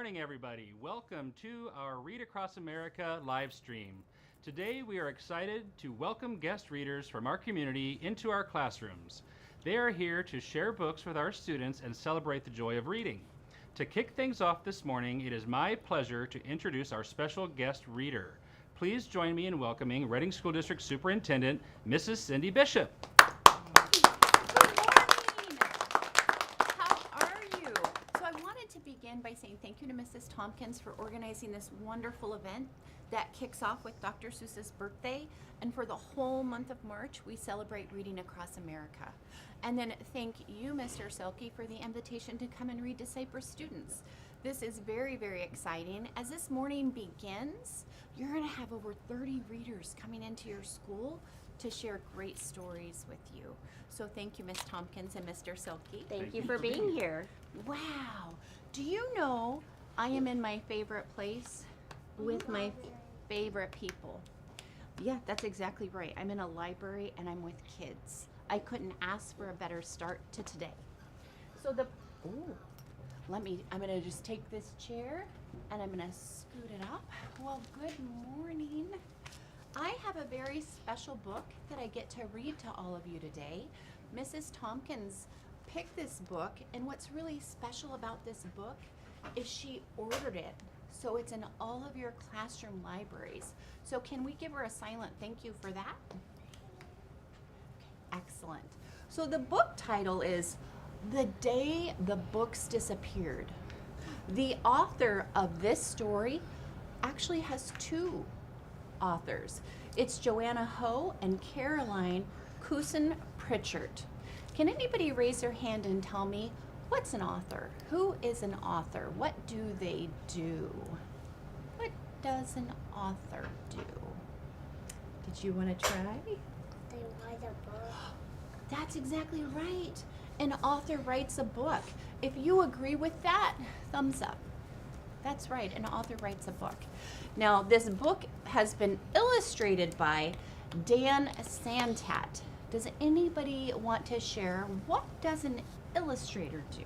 morning, everybody. Welcome to our Read Across America live stream. Today, we are excited to welcome guest readers from our community into our classrooms. They are here to share books with our students and celebrate the joy of reading. To kick things off this morning, it is my pleasure to introduce our special guest reader. Please join me in welcoming Reading School District Superintendent, Mrs. Cindy Bishop. Begin by saying thank you to Mrs. Tompkins for organizing this wonderful event that kicks off with Dr. Seuss's birthday, and for the whole month of March we celebrate reading across America. And then thank you, Mr. Selke, for the invitation to come and read to Cypress students. This is very, very exciting. As this morning begins, you're going to have over 30 readers coming into your school to share great stories with you. So thank you, Ms. Tompkins and Mr. Selke. Thank you for being here. Wow. Do you know I am in my favorite place with my favorite people? Yeah, that's exactly right. I'm in a library and I'm with kids. I couldn't ask for a better start to today. So I'm gonna just take this chair and I'm gonna scoot it up. Well, good morning. I have a very special book that I get to read to all of you today. Mrs. Tompkins picked this book, and what's really special about this book is she ordered it, so it's in all of your classroom libraries. So can we give her a silent thank you for that? Okay, excellent. So the book title is The Day the Books Disappeared. The author of this story actually has two authors. It's Joanna Ho and Caroline Cousin-Pritchard. Can anybody raise their hand and tell me, what's an author? Who is an author? What do they do? What does an author do? Did you want to try? They write a book. That's exactly right. An author writes a book. If you agree with that, thumbs up. That's right, an author writes a book. Now, this book has been illustrated by Dan Santat. Does anybody want to share, what does an illustrator do?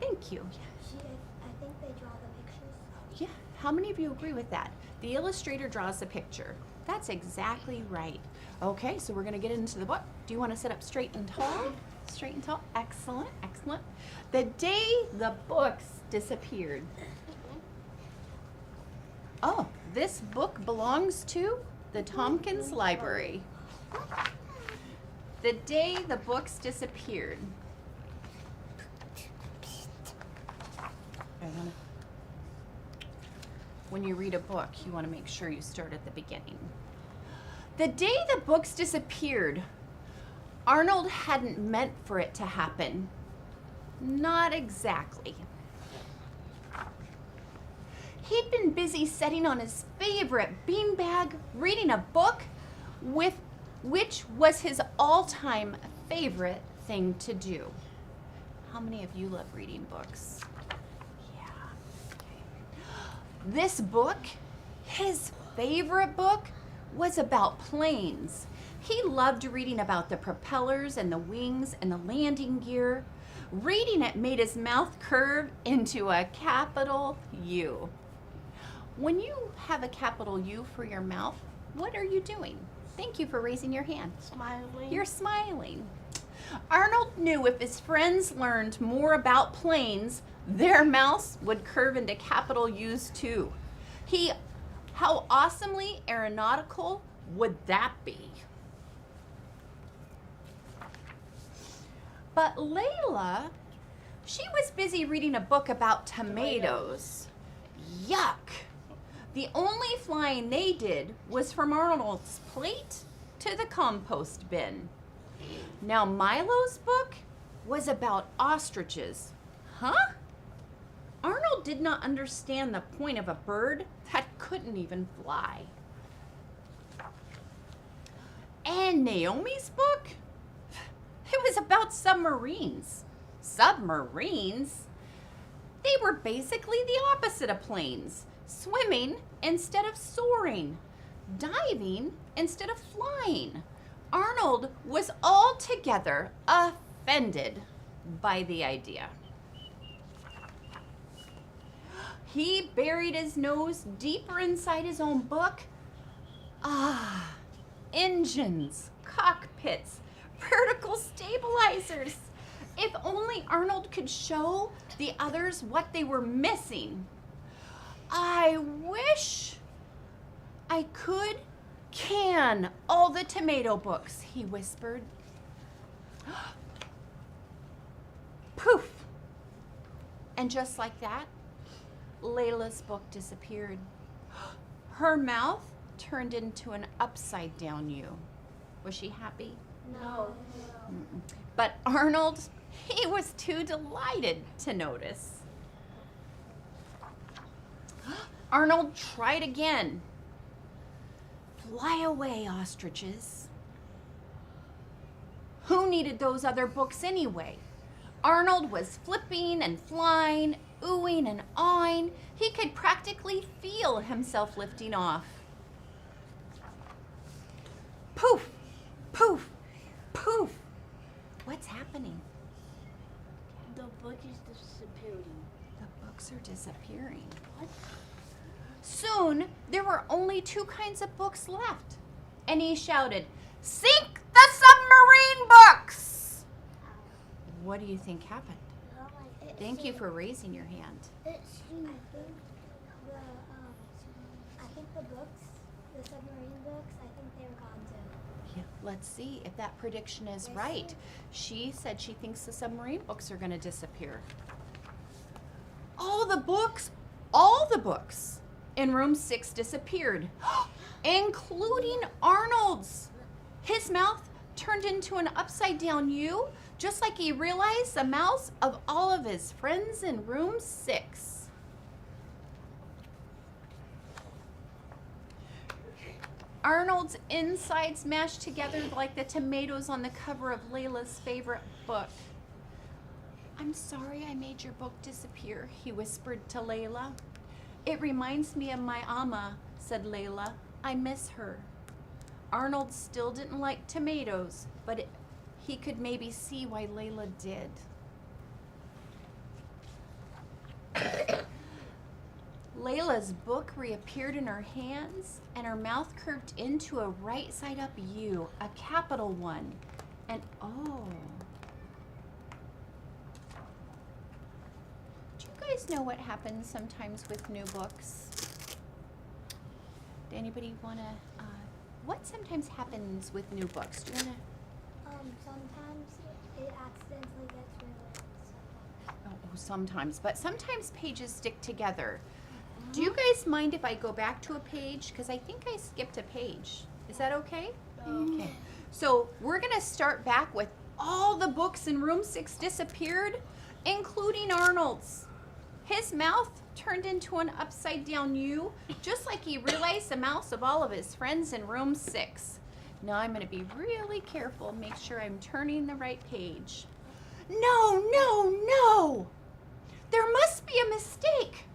Thank you. I think they draw the pictures. Yeah, how many of you agree with that? The illustrator draws the picture. That's exactly right. Okay, so we're gonna get into the book. Do you want to sit up straight and tall? Straight and tall, excellent, excellent. The day the books disappeared. Oh, this book belongs to the Tompkins Library. The day the books disappeared. When you read a book, you want to make sure you start at the beginning. The day the books disappeared, Arnold hadn't meant for it to happen. Not exactly. He'd been busy sitting on his favorite beanbag, reading a book which was his all-time favorite thing to do. How many of you love reading books? Yeah. Okay. This book, his favorite book, was about planes. He loved reading about the propellers and the wings and the landing gear. Reading it made his mouth curve into a capital U. When you have a capital U for your mouth, what are you doing? Thank you for raising your hand. Smiling. You're smiling. Arnold knew if his friends learned more about planes, their mouths would curve into capital U's too. How awesomely aeronautical would that be? But Layla, she was busy reading a book about tomatoes. Yuck! The only flying they did was from Arnold's plate to the compost bin. Now Milo's book was about ostriches. Huh? Arnold did not understand the point of a bird that couldn't even fly. And Naomi's book? It was about submarines. Submarines? They were basically the opposite of planes. Swimming instead of soaring. Diving instead of flying. Arnold was altogether offended by the idea. he buried his nose deeper inside his own book. Ah, engines, cockpits, vertical stabilizers. If only Arnold could show the others what they were missing. I wish I could can all the tomato books, he whispered. Poof! And just like that, Layla's book disappeared. Her mouth turned into an upside down U. Was she happy? No. Mm-mm. But Arnold, he was too delighted to notice. Arnold tried again. Fly away, ostriches. Who needed those other books anyway? Arnold was flipping and flying, oohing and awing. He could practically feel himself lifting off. Poof, poof, poof. What's happening? The book is disappearing. The books are disappearing. What? Soon, there were only two kinds of books left. And he shouted, "Sink the submarine books!" What do you think happened? Thank you for raising your hand. I think the books, the submarine books, I think they were gone too. Yeah, let's see if that prediction is Yes, right. sir. She said she thinks the submarine books are going to disappear. All the books in room 6 disappeared, including Arnold's. His mouth turned into an upside down U, just like he realized the mouths of all of his friends in room 6. Arnold's insides mashed together like the tomatoes on the cover of Layla's favorite book. "I'm sorry I made your book disappear," he whispered to Layla. "It reminds me of my Amma," said Layla. "I miss her." Arnold still didn't like tomatoes, but he could maybe see why Layla did. Layla's book reappeared in her hands, and her mouth curved into a right side up U, a capital one. And oh. Do you guys know what happens sometimes with new books? Do anybody want to, what sometimes happens with new books? Do you want to? Sometimes it accidentally gets ruined. Oh, sometimes, but sometimes pages stick together. Do you guys mind if I go back to a page? Because I think I skipped a page. Is that okay? Okay. So we're going to start back with all the books in room 6 disappeared, including Arnold's. His mouth turned into an upside down U, just like he realized the mouths of all of his friends in room 6. Now I'm going to be really careful and make sure I'm turning the right page. No, no, no! There must be a mistake.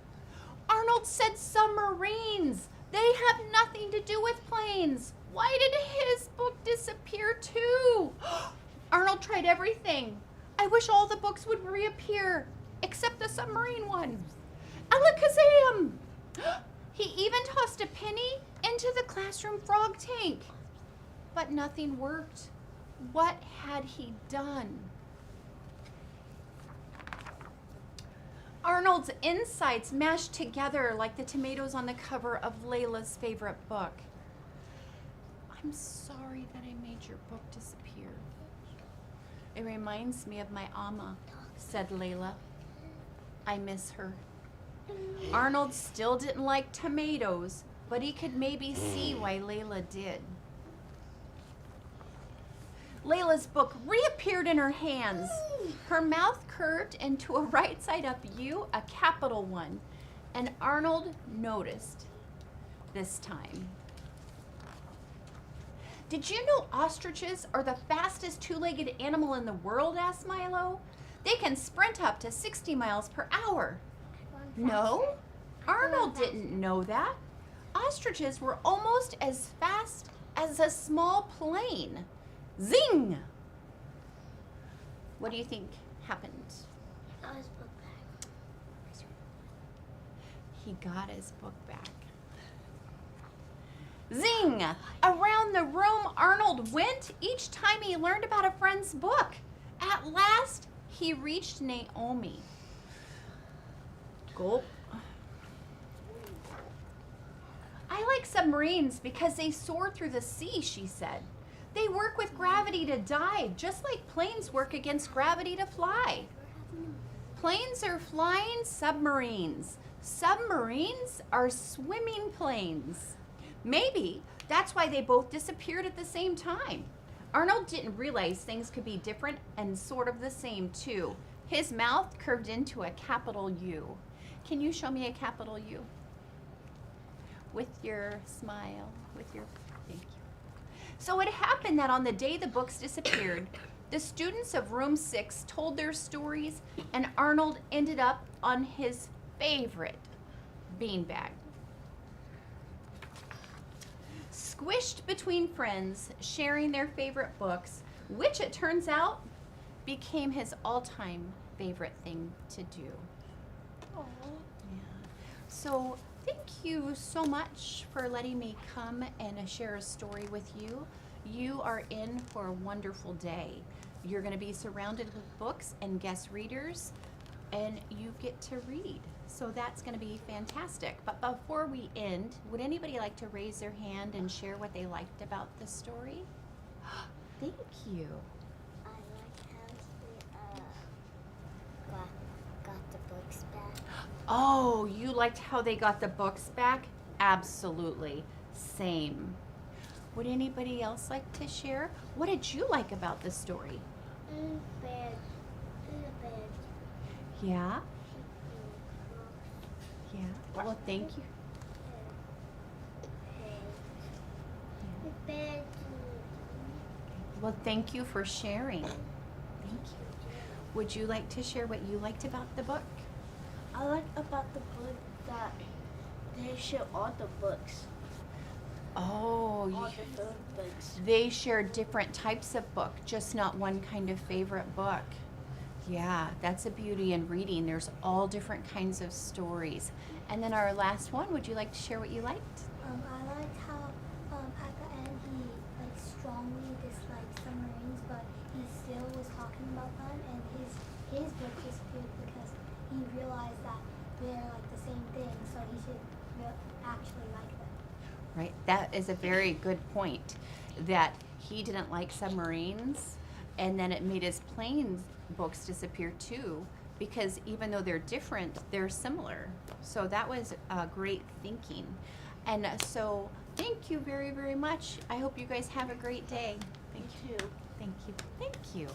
Arnold said submarines. They have nothing to do with planes. Why did his book disappear too? Arnold tried everything. I wish all the books would reappear, except the submarine one. Alakazam! He even tossed a penny into the classroom frog tank. But nothing worked. What had he done? Arnold's insides mashed together like the tomatoes on the cover of Layla's favorite book. "I'm sorry that I made your book disappear. It reminds me of my Amma," said Layla. "I miss her." Arnold still didn't like tomatoes, but he could maybe see why Layla did. Layla's book reappeared in her hands. Her mouth curved into a right side up U, a capital one, and Arnold noticed this time. "Did you know ostriches are the fastest two-legged animal in the world?" asked Milo. "They can sprint up to 60 miles per hour. No, Arnold didn't know that. Ostriches were almost as fast as a small plane. Zing! What do you think happened? Got his book back. he got his book back. Zing! Around the room Arnold went each time he learned about a friend's book. At last, he reached Naomi. Gulp. I like submarines because they soar through the sea, she said. They work with gravity to dive, just like planes work against gravity to fly. Planes are flying submarines. Submarines are swimming planes. Maybe that's why they both disappeared at the same time. Arnold didn't realize things could be different and sort of the same too. His mouth curved into a capital U. Can you show me a capital U? With your smile, thank you. So it happened that on the day the books disappeared, the students of room 6 told their stories, and Arnold ended up on his favorite beanbag. Squished between friends, sharing their favorite books, which it turns out became his all-time favorite thing to do. Aww. Yeah. So thank you so much for letting me come and share a story with you. You are in for a wonderful day. You're going to be surrounded with books and guest readers, and you get to read. So that's going to be fantastic. But before we end, would anybody like to raise their hand and share what they liked about the story? Thank you. I like how he got the books back. Oh, you liked how they got the books back? Absolutely. Same. Would anybody else like to share? What did you like about the story? Bed. Yeah? Yeah. Well, thank you. Bed. Well, thank you for sharing. Thank you. Would you like to share what you liked about the book? I like about the book that they share all the books. Oh, All different books. they share different types of book, just not one kind of favorite book. Yeah, that's a beauty in reading. There's all different kinds of stories. And then our last one, would you like to share what you liked? I liked how at the end he strongly disliked submarines, but he still was talking about them, and his book disappeared because he realized that they're the same thing, so he should actually like them. Right, that is a very good point, that he didn't like submarines, and then it made his planes books disappear too, because even though they're different, they're similar. So that was great thinking. And so thank you very, very much. I hope you guys have a great day. Me too. Thank you. Thank you.